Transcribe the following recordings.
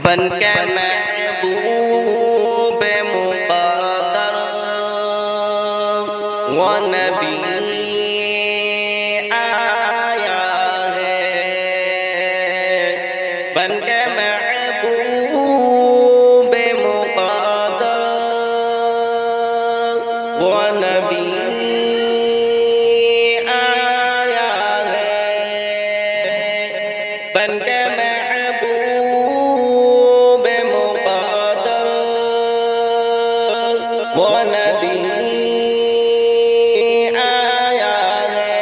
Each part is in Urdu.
بن کے محبوب مقدر و نبی آیا ہے، بن کے محبوب مقدر و نبی آیا ہے، بن کے وہ نبی آیا ہے،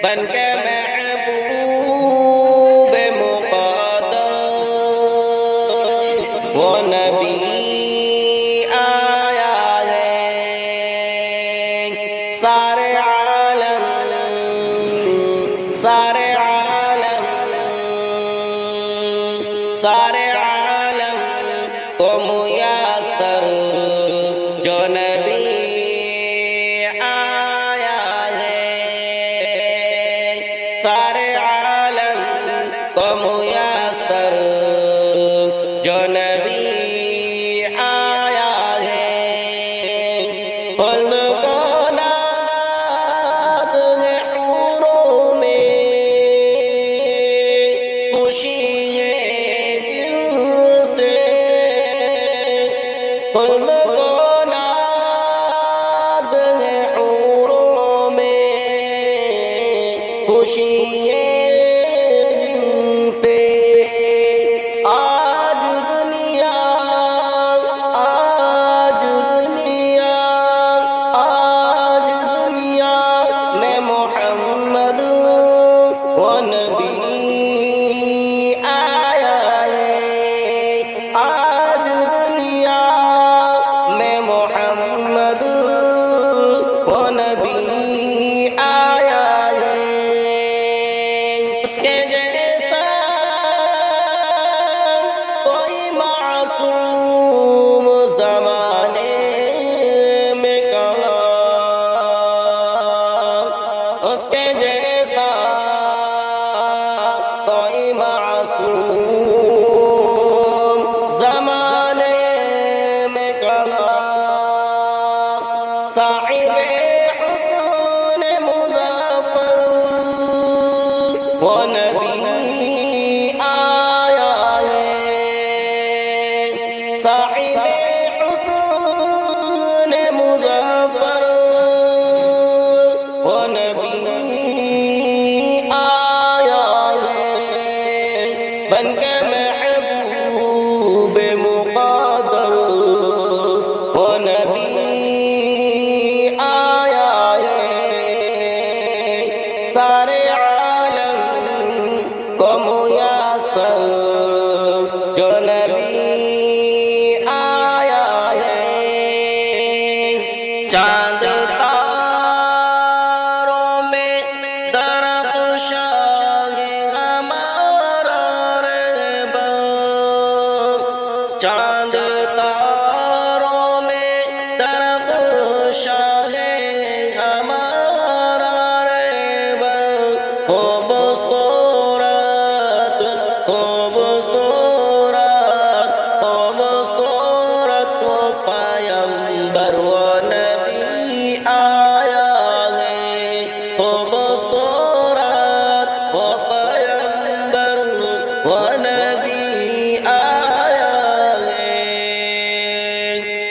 بن کے محبوب مقدر وہ نبی آیا ہے، سارے عالم سارے عالم سارے عالم کو میسر جو نبی آیا ہے، سارے عالم کو میسر جو نبی آیا ہے، خلد کو ناز ہے حوروں میں، خوشی ہے دل سے، خلد کو ناز ہے حوروں میں، خوشی ہے دل سے، آج دنیا آج دنیا آج دنیا میں محمد و نبی آیا ہے، آج دنیا میں محمد و نبی آیا ہے، اس کے جیسا کوئی معصوم زمانے میں کہاں، اس کے جیسا کوئی معصوم زمانے میں کہاں، صاحب حسن مظفر وہ نبی آیا ہے، صاحب حسن مظفر وہ نبی آیا ہے، بن کے محبوب مقدر وہ نبی آیا ہے، سارے عالم کو میسر جو نبی آیا ہے، چاند تاروں میں درخشاں ہے ہمارا رہبر، چاند تاروں میں درخشاں ہے ہمارا رہبر، خوبصورت خوبصورت خوبصورت وہ پیمبر وہ نبی آیا ہے، خوبصورت وہ پیمبر وہ نبی آیا ہے،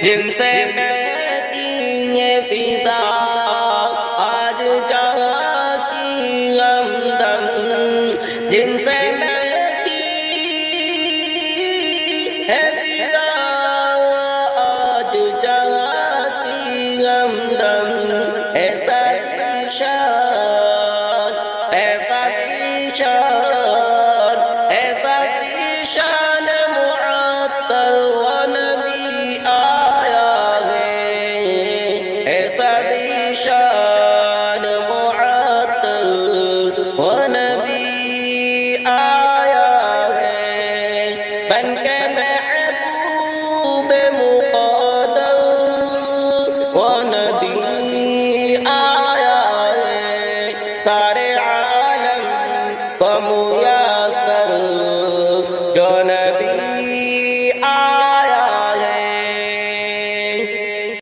جن سے میں کی ہے فدا آج جہاں کی ہمدم، جن سے میں کی ہے فدا آج جہاں کی ہمدم، ایسا شان ایسا شان ایسا شان معطر و نبی آیا ہے، جو